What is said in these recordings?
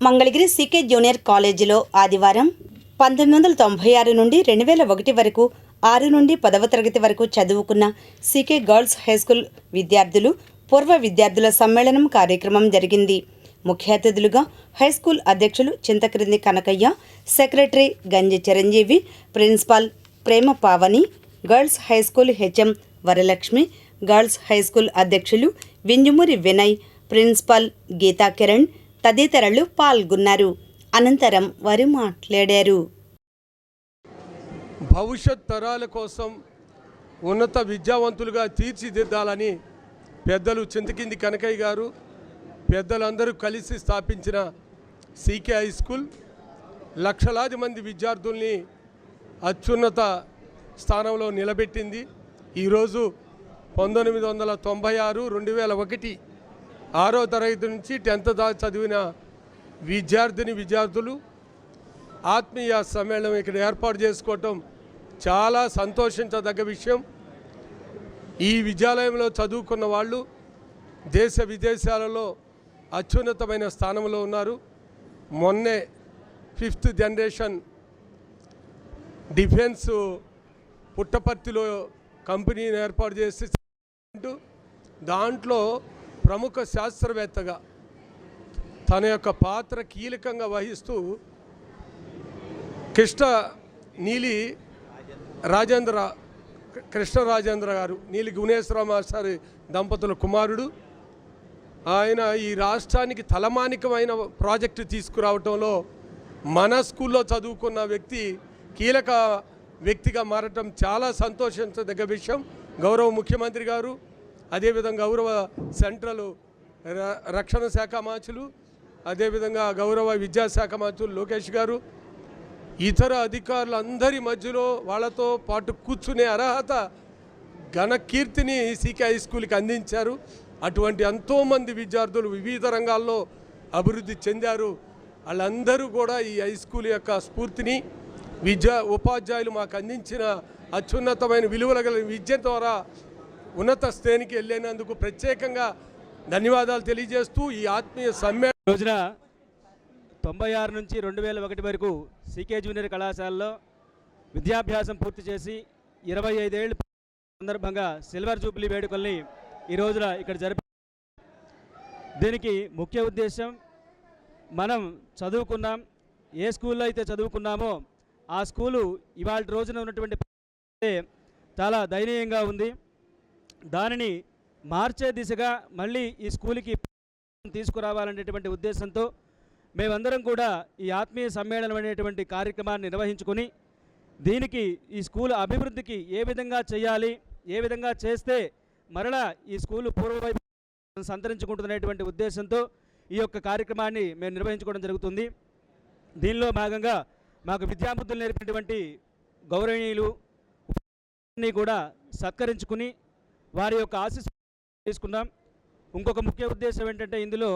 Mangalagiri CK junior కాలేజీలో ఆదివారం 1996 నుండి 2001 వరకు 6 నుండి 10వ తరగతి వరకు చదువుకున్న సీకే గర్ల్స్ హైస్కూల్ విద్యార్థులు పూర్వ విద్యార్థుల సమ్మేళనం కార్యక్రమం జరిగింది. ముఖ్య అతిథులుగా హైస్కూల్ అధ్యక్షులు Chintakrindi Kanakayya, secretary Ganji Chiranjeevi, principal Prema Pavani, girls high school HM Varalakshmi, girls high school అధ్యక్షులు వింజమూరి వినయ్, ప్రిన్సిపాల్ గీతా కిరణ్ తదితరులు పాల్గొన్నారు. అనంతరం వారు మాట్లాడారు. భవిష్యత్ తరాల కోసం ఉన్నత విద్యావంతులుగా తీర్చిదిద్దాలని పెద్దలు చింతకింది కనకయ్య గారు, పెద్దలందరూ కలిసి స్థాపించిన సీకే హై స్కూల్ లక్షలాది మంది విద్యార్థుల్ని అత్యున్నత స్థానంలో నిలబెట్టింది. ఈరోజు 1996, 2001 6వ తరగతి నుంచి 10th దాకా చదివిన విద్యార్థులు ఆత్మీయ సమ్మేళనం ఇక్కడ ఏర్పాటు చేసుకోవటం చాలా సంతోషించదగ్గ విషయం. ఈ విద్యాలయంలో చదువుకున్న వాళ్ళు దేశ విదేశాలలో అత్యున్నతమైన స్థానంలో ఉన్నారు. మొన్నే 5th జనరేషన్ డిఫెన్స్ పుట్టపర్తిలో కంపెనీని ఏర్పాటు చేసి దాంట్లో ప్రముఖ శాస్త్రవేత్తగా తన యొక్క పాత్ర కీలకంగా వహిస్తూ కృష్ణ రాజేంద్ర గారు, నీలి గుణేశ్వర మాస్టర్ దంపతుల కుమారుడు. ఆయన ఈ రాష్ట్రానికి తలమానికమైన ప్రాజెక్టు తీసుకురావటంలో మన స్కూల్లో చదువుకున్న వ్యక్తి కీలక వ్యక్తిగా మారటం చాలా సంతోషించదగ్గ విషయం. గౌరవ ముఖ్యమంత్రి గారు, అదేవిధంగా గౌరవ సెంట్రల్ రక్షణ శాఖ మంత్రులు, అదేవిధంగా గౌరవ విద్యాశాఖ మంత్రులు లోకేష్ గారు, ఇతర అధికారులందరి మధ్యలో వాళ్ళతో పాటు కూర్చునే అర్హత ఘన కీర్తిని సీకే హై స్కూల్కి అందించారు. అటువంటి ఎంతోమంది విద్యార్థులు వివిధ రంగాల్లో అభివృద్ధి చెందారు. వాళ్ళందరూ కూడా ఈ హై స్కూల్ యొక్క స్ఫూర్తిని ఉపాధ్యాయులు మాకు అందించిన అత్యున్నతమైన విలువల గల విద్య ద్వారా ఉన్నత శ్రేణికి వెళ్ళినందుకు ప్రత్యేకంగా ధన్యవాదాలు తెలియజేస్తూ ఈ ఆత్మీయ సమ్మేళనం రోజున 96 నుంచి 2001 వరకు సీకే జూనియర్ కళాశాలలో విద్యాభ్యాసం పూర్తి చేసి 25 ఏళ్ళ సందర్భంగా సిల్వర్ జూబ్లీ వేడుకల్ని ఈ రోజున ఇక్కడ జరిపి, దీనికి ముఖ్య ఉద్దేశం మనం చదువుకున్నాం, ఏ స్కూల్లో అయితే చదువుకున్నామో ఆ స్కూలు ఇవాళ రోజున ఉన్నటువంటి చాలా దయనీయంగా ఉంది. దానిని మార్చే దిశగా మళ్ళీ ఈ స్కూల్కి తీసుకురావాలనేటువంటి ఉద్దేశంతో మేమందరం కూడా ఈ ఆత్మీయ సమ్మేళనం అనేటువంటి కార్యక్రమాన్ని నిర్వహించుకొని దీనికి ఈ స్కూల్ అభివృద్ధికి ఏ విధంగా చేయాలి, ఏ విధంగా చేస్తే మరలా ఈ స్కూలు పూర్వవైపు సంతరించుకుంటున్నటువంటి ఉద్దేశంతో ఈ యొక్క కార్యక్రమాన్ని మేము నిర్వహించుకోవడం జరుగుతుంది. దీనిలో భాగంగా మాకు విద్యాబుద్ధులు నేర్పినటువంటి గౌరవనీయులు కూడా సత్కరించుకుని వారి యొక్క ఆశీస్సు తీసుకున్నాం. ఇంకొక ముఖ్య ఉద్దేశం ఏంటంటే ఇందులో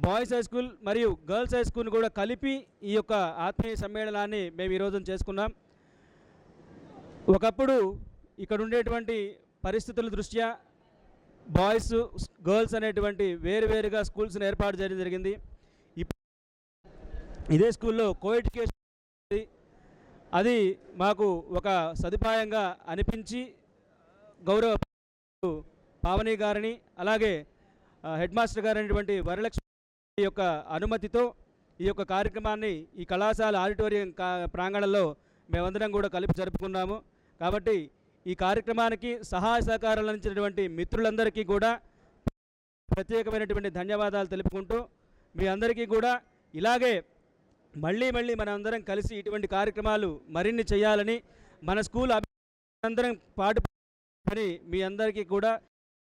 బాయ్స్ హై స్కూల్ మరియు గర్ల్స్ హై స్కూల్ని కూడా కలిపి ఈ యొక్క ఆత్మీయ సమ్మేళనాన్ని మేము ఈరోజు చేసుకున్నాం. ఒకప్పుడు ఇక్కడ ఉండేటువంటి పరిస్థితుల దృష్ట్యా బాయ్స్ గర్ల్స్ అనేటువంటి వేరువేరుగా స్కూల్స్ని ఏర్పాటు చేయడం జరిగింది. ఇదే స్కూల్లో కోఎడ్యుకేషన్ అది మాకు ఒక సదుపాయంగా అనిపించి గౌరవ పావని గారిని అలాగే హెడ్ మాస్టర్ గారు అనేటువంటి వరలక్ష్మి యొక్క అనుమతితో ఈ యొక్క కార్యక్రమాన్ని ఈ కళాశాల ఆడిటోరియం ప్రాంగణంలో మేమందరం కూడా కలిపి జరుపుకున్నాము. కాబట్టి ఈ కార్యక్రమానికి సహాయ సహకారాలు అందించినటువంటి మిత్రులందరికీ కూడా ప్రత్యేకమైనటువంటి ధన్యవాదాలు తెలుపుకుంటూ మీ అందరికీ కూడా ఇలాగే మళ్ళీ మనందరం కలిసి ఇటువంటి కార్యక్రమాలు మరిన్ని చేయాలని, మన స్కూల్ అందరం పాటు మీ అందరికీ కూడా